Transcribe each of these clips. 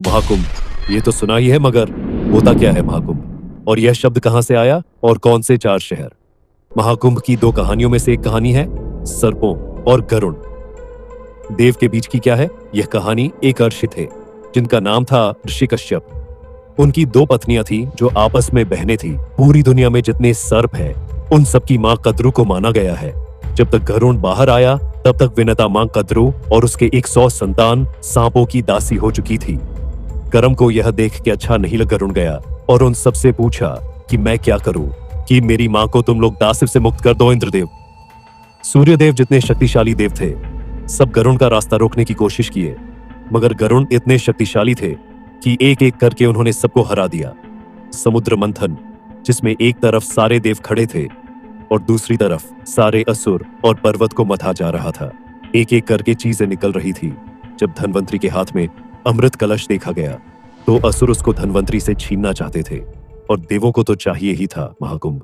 महाकुंभ, ये तो सुना ही है, मगर होता क्या है महाकुंभ? और यह शब्द कहां से आया और कौन से चार शहर? महाकुंभ की दो कहानियों में से एक कहानी है सर्पों और गरुण देव के बीच की। क्या है यह कहानी? एक ऋषि थे जिनका नाम था ऋषि कश्यप। उनकी दो पत्नियां थी जो आपस में बहनें थी। पूरी दुनिया में जितने सर्प हैं उन सबकी मां कद्रू को माना गया है। जब तक गरुण बाहर आया तब तक विनता मां कद्रू और उसके 100 संतान सांपों की दासी हो चुकी थी। करम को यह देख के अच्छा नहीं लगा, रुण गया और उन सबसे पूछा कि मैं क्या करूं कि मेरी मां को तुम लोग दासिव से मुक्त कर दो। इंद्रदेव, सूर्यदेव जितने शक्तिशाली देव थे, सब गरुण का रास्ता रोकने की कोशिश किए, मगर गरुण इतने शक्तिशाली थे कि एक एक करके उन्होंने सबको हरा दिया। समुद्र मंथन, जिसमें एक तरफ सारे देव खड़े थे और दूसरी तरफ सारे असुर और पर्वत को मथा जा रहा था। एक एक करके चीजें निकल रही थी। जब धनवंतरी के हाथ में अमृत कलश देखा गया तो असुर उसको धनवंतरी से छीनना चाहते थे और देवों को तो चाहिए ही था महाकुंभ।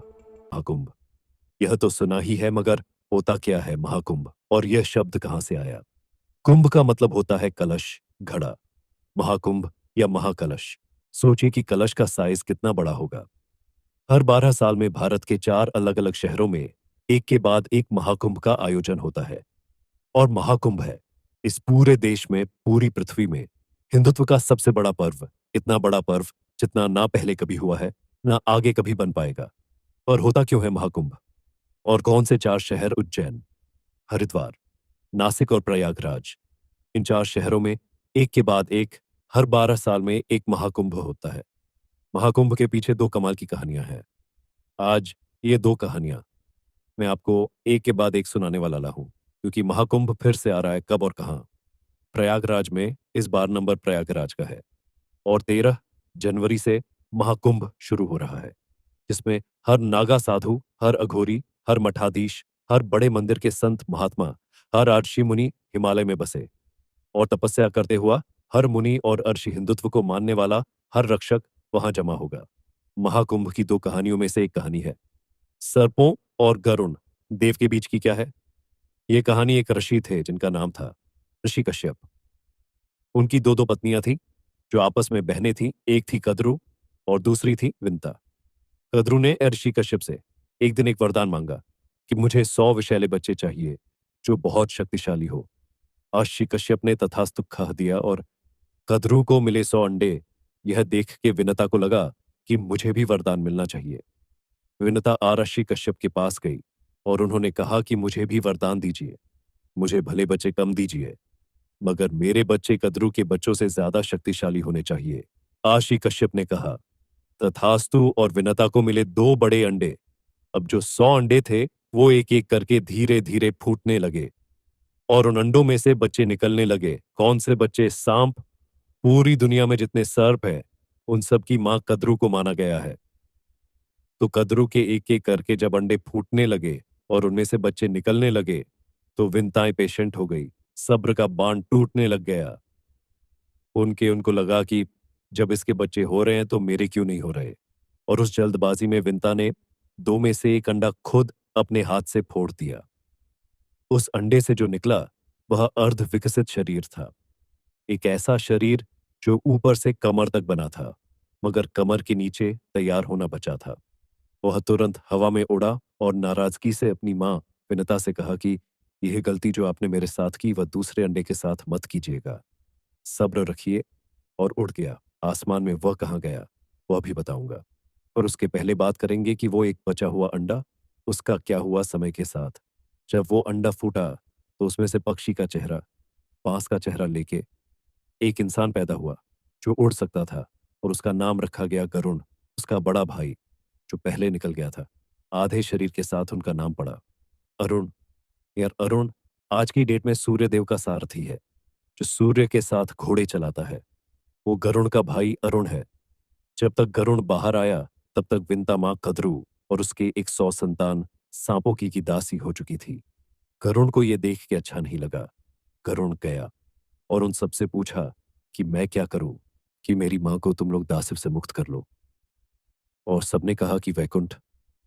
महाकुंभ, यह तो सुना ही है, मगर होता क्या है महाकुंभ? और यह शब्द कहां से आया? कुंभ का मतलब होता है कलश, घड़ा। महाकुंभ या महाकलश, सोचिए कि कलश का साइज कितना बड़ा होगा। हर 12 साल में भारत के 4 अलग अलग शहरों में एक के बाद एक महाकुंभ का आयोजन होता है। और महाकुंभ है इस पूरे देश में, पूरी पृथ्वी में हिंदुत्व का सबसे बड़ा पर्व। इतना बड़ा पर्व जितना ना पहले कभी हुआ है, ना आगे कभी बन पाएगा। और होता क्यों है महाकुंभ? और कौन से 4 शहर? उज्जैन, हरिद्वार, नासिक और प्रयागराज। इन 4 शहरों में एक के बाद एक हर 12 साल में एक महाकुंभ होता है। महाकुंभ के पीछे दो कमाल की कहानियां हैं। आज ये दो कहानियां मैं आपको एक के बाद एक सुनाने वाला ला हूं, क्योंकि महाकुंभ फिर से आ रहा है। कब और कहां? प्रयागराज में। इस बार नंबर प्रयागराज का है और 13 जनवरी से महाकुंभ शुरू हो रहा है, जिसमें हर नागा साधु, हर अघोरी, हर मठाधीश, हर बड़े मंदिर के संत महात्मा, हर ऋषि मुनि हिमालय में बसे और तपस्या करते हुआ हर मुनि और अर्षि हिंदुत्व को मानने वाला हर रक्षक वहां जमा होगा। महाकुंभ की दो कहानियों में से एक कहानी है सर्पों और गरुण देव के बीच की। क्या है यह कहानी? एक ऋषि थे जिनका नाम था ऋषि कश्यप। उनकी दो दो पत्नियां थी जो आपस में बहनें थीं। एक थी कद्रू और दूसरी थी विंता। कद्रू ने ऋषि कश्यप से एक दिन एक वरदान मांगा कि मुझे 100 विषैले बच्चे चाहिए जो बहुत शक्तिशाली हो। ऋषि कश्यप ने तथास्तु कह दिया और कद्रू को मिले 100 अंडे। यह देख के विनता को लगा कि मुझे भी वरदान मिलना चाहिए। विनता ऋषि कश्यप के पास गई और उन्होंने कहा कि मुझे भी वरदान दीजिए। मुझे भले बच्चे कम दीजिए, मगर मेरे बच्चे कद्रू के बच्चों से ज्यादा शक्तिशाली होने चाहिए। ऋषि कश्यप ने कहा तथास्तु और विनता को मिले 2 बड़े अंडे। अब जो 100 अंडे थे वो एक एक करके धीरे धीरे फूटने लगे और उन अंडों में से बच्चे निकलने लगे। कौन से बच्चे? सांप। पूरी दुनिया में जितने सर्प हैं उन सब की मां कद्रू को माना गया है। तो कद्रू के एक एक करके जब अंडे फूटने लगे और उनमें से बच्चे निकलने लगे तो विंताएं पेशेंट हो गई। सब्र का बांध टूटने लग गया। उनको लगा कि जब इसके बच्चे हो रहे हैं तो मेरे क्यों नहीं हो रहे? और उस जल्दबाजी में विंता ने 2 में से एक अंडा खुद अपने हाथ से फोड़ दिया। उस अंडे से जो निकला वह अर्ध विकसित शरीर था। एक ऐसा शरीर जो ऊपर से कमर तक बना था, मगर कमर के नीचे तैयार होना बचा था। वह तुरंत हवा में उड़ा और नाराजगी से अपनी मां विनता से कहा कि यह गलती जो आपने मेरे साथ की वह दूसरे अंडे के साथ मत कीजिएगा। सब्र रखिए। और उड़ गया। आसमान में वह कहाँ गया वह भी बताऊंगा। और उसके पहले बात करेंगे कि वो एक बचा हुआ अंडा, उसका क्या हुआ समय के साथ। जब वो अंडा फूटा तो उसमें से पक्षी का चेहरा, बांस का चेहरा लेके एक इंसान पैदा हुआ जो उड़ सकता था और उसका नाम रखा गया गरुण, उसका बड़ा भाई जो पहले निकल गया था। आधे शरीर के साथ उनका नाम पड़ा अरुण। यार, अरुण आज की डेट में सूर्य देव का सारथी है जो सूर्य के साथ घोड़े चलाता है। वो गरुण का भाई अरुण है। जब तक गरुण बाहर आया तब तक विंता मां कद्रू और उसके 100 संतान सांपों की दासी हो चुकी थी। गरुण को यह देख के अच्छा नहीं लगा। गरुण गया और उन सबसे पूछा कि मैं क्या करूं कि मेरी मां को तुम लोग दासिव से मुक्त कर लो। और सबने कहा कि वैकुंठ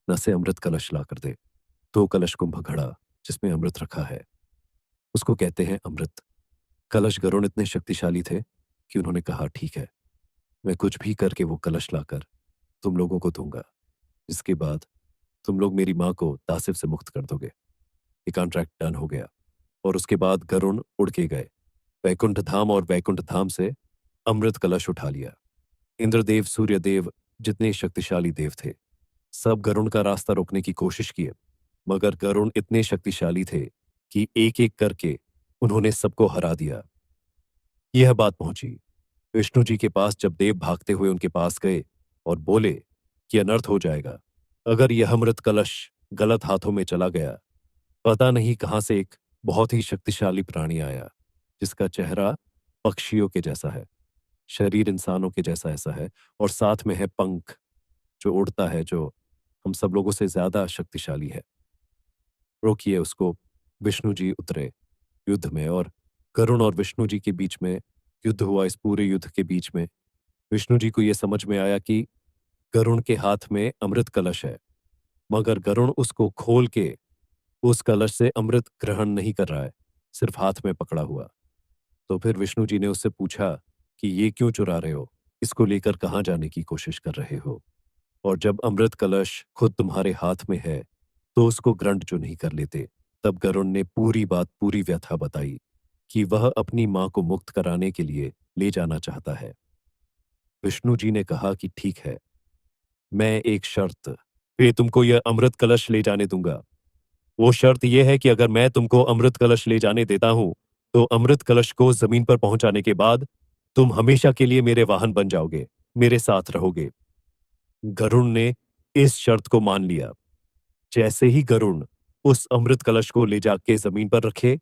न से अमृत कलश ला कर दे। 2 कलश कुंभ घड़ा जिसमें अमृत रखा है उसको कहते हैं अमृत कलश। गरुण इतने शक्तिशाली थे कि उन्होंने कहा, ठीक है, मैं कुछ भी करके वो कलश लाकर तुम लोगों को दूंगा। इसके बाद तुम लोग मेरी माँ को तासिफ से मुक्त कर दोगे। ये कॉन्ट्रैक्ट डन हो गया। और उसके बाद गरुण उड़ के गए वैकुंठ धाम, और वैकुंठ धाम से अमृत कलश उठा लिया। इंद्रदेव, सूर्यदेव, जितने शक्तिशाली देव थे, सब गरुण का रास्ता रोकने की कोशिश किए, मगर गरुण इतने शक्तिशाली थे कि एक एक करके उन्होंने सबको हरा दिया। यह बात पहुंची विष्णु जी के पास, जब देव भागते हुए उनके पास गए और बोले कि अनर्थ हो जाएगा अगर यह अमृत कलश गलत हाथों में चला गया। पता नहीं कहां से एक बहुत ही शक्तिशाली प्राणी आया, जिसका चेहरा पक्षियों के जैसा है, शरीर इंसानों के जैसा ऐसा है, और साथ में है पंख जो उड़ता है, जो हम सब लोगों से ज्यादा शक्तिशाली है। रोकिए उसको। विष्णु जी उतरे युद्ध में, और गरुण और विष्णु जी के बीच में युद्ध हुआ। इस पूरे युद्ध के बीच में विष्णु जी को यह समझ में आया कि गरुण के हाथ में अमृत कलश है, मगर गरुण उसको खोल के उस कलश से अमृत ग्रहण नहीं कर रहा है, सिर्फ हाथ में पकड़ा हुआ। तो फिर विष्णु जी ने उससे पूछा कि ये क्यों चुरा रहे हो, इसको लेकर कहाँ जाने की कोशिश कर रहे हो? और जब अमृत कलश खुद तुम्हारे हाथ में है तो उसको ग्रंथ जो नहीं कर लेते। तब गरुण ने पूरी बात, पूरी व्यथा बताई कि वह अपनी मां को मुक्त कराने के लिए ले जाना चाहता है। विष्णु जी ने कहा कि ठीक है, मैं एक शर्त पे तुमको यह अमृत कलश ले जाने दूंगा। वो शर्त यह है कि अगर मैं तुमको अमृत कलश ले जाने देता हूं तो अमृत कलश को जमीन पर पहुंचाने के बाद तुम हमेशा के लिए मेरे वाहन बन जाओगे, मेरे साथ रहोगे। गरुण ने इस शर्त को मान लिया। जैसे ही गरुण उस अमृत कलश को ले जाके जमीन पर रखे,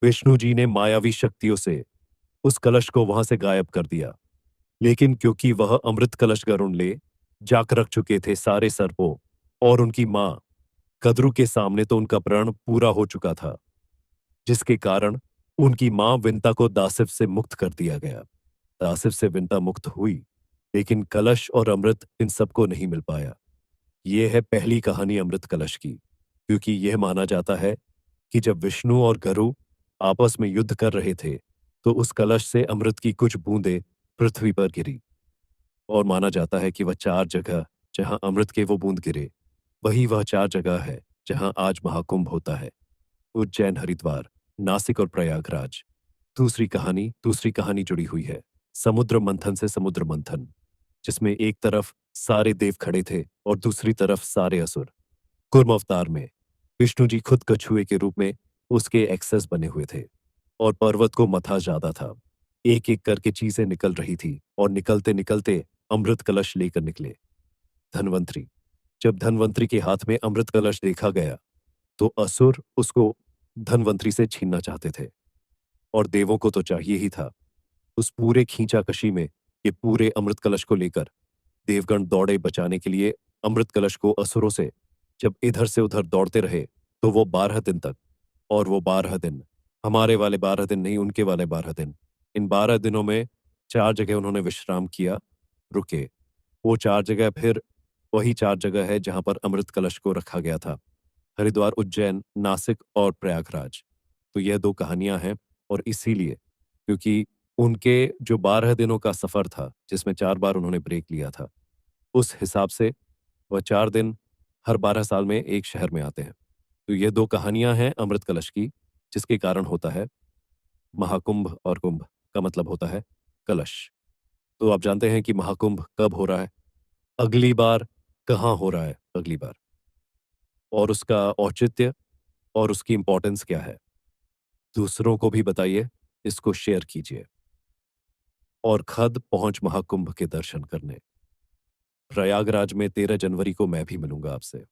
विष्णु जी ने मायावी शक्तियों से उस कलश को वहां से गायब कर दिया। लेकिन क्योंकि वह अमृत कलश गरुण ले जाकर रख चुके थे सारे सर्पों और उनकी मां कद्रु के सामने, तो उनका प्रण पूरा हो चुका था, जिसके कारण उनकी मां विंता को दासिफ से मुक्त कर दिया गया। दासिफ से विंता मुक्त हुई, लेकिन कलश और अमृत इन सबको नहीं मिल पाया। यह है पहली कहानी अमृत कलश की, क्योंकि यह माना जाता है कि जब विष्णु और गरु आपस में युद्ध कर रहे थे तो उस कलश से अमृत की कुछ बूंदें पृथ्वी पर गिरी, और माना जाता है कि वह चार जगह जहां अमृत के वो बूंद गिरे, वही वह चार जगह है जहां आज महाकुंभ होता है। उज्जैन, हरिद्वार, नासिक और प्रयागराज। दूसरी कहानी जुड़ी हुई है समुद्र मंथन से। समुद्र मंथन जिसमें एक तरफ सारे देव खड़े थे और दूसरी तरफ सारे असुर। कुर्म अवतार में विष्णु जी खुद कछुए के रूप में उसके एक्सेस बने हुए थे, और पर्वत को मथा ज्यादा था। एक एक करके चीजें निकल रही थी, और निकलते निकलते अमृत कलश लेकर निकले धनवंतरी। जब धनवंतरी के हाथ में अमृत कलश देखा गया तो असुर उसको धनवंतरी से छीनना चाहते थे, और देवों को तो चाहिए ही था। उस पूरे खींचाकशी में ये पूरे अमृत कलश को लेकर देवगण दौड़े बचाने के लिए अमृत कलश को असुरों से। जब इधर से उधर दौड़ते रहे तो वो 12 दिन तक, और वो 12 दिन हमारे वाले 12 दिन नहीं, उनके वाले 12 दिन। इन 12 दिनों में 4 जगह उन्होंने विश्राम किया, रुके। वो 4 जगह फिर वही 4 जगह है जहां पर अमृत कलश को रखा गया था, हरिद्वार, उज्जैन, नासिक और प्रयागराज। तो यह दो कहानियां हैं, और इसीलिए क्योंकि उनके जो 12 दिनों का सफर था जिसमें 4 बार उन्होंने ब्रेक लिया था, उस हिसाब से वह 4 दिन हर 12 साल में एक शहर में आते हैं। तो ये दो कहानियां हैं अमृत कलश की, जिसके कारण होता है महाकुंभ, और कुंभ का मतलब होता है कलश। तो आप जानते हैं कि महाकुंभ कब हो रहा है, अगली बार कहाँ हो रहा है अगली बार, और उसका औचित्य और उसकी इंपॉर्टेंस क्या है। दूसरों को भी बताइए, इसको शेयर कीजिए, और खद पहुंच महाकुंभ के दर्शन करने। प्रयागराज में 13 जनवरी को मैं भी मिलूंगा आपसे।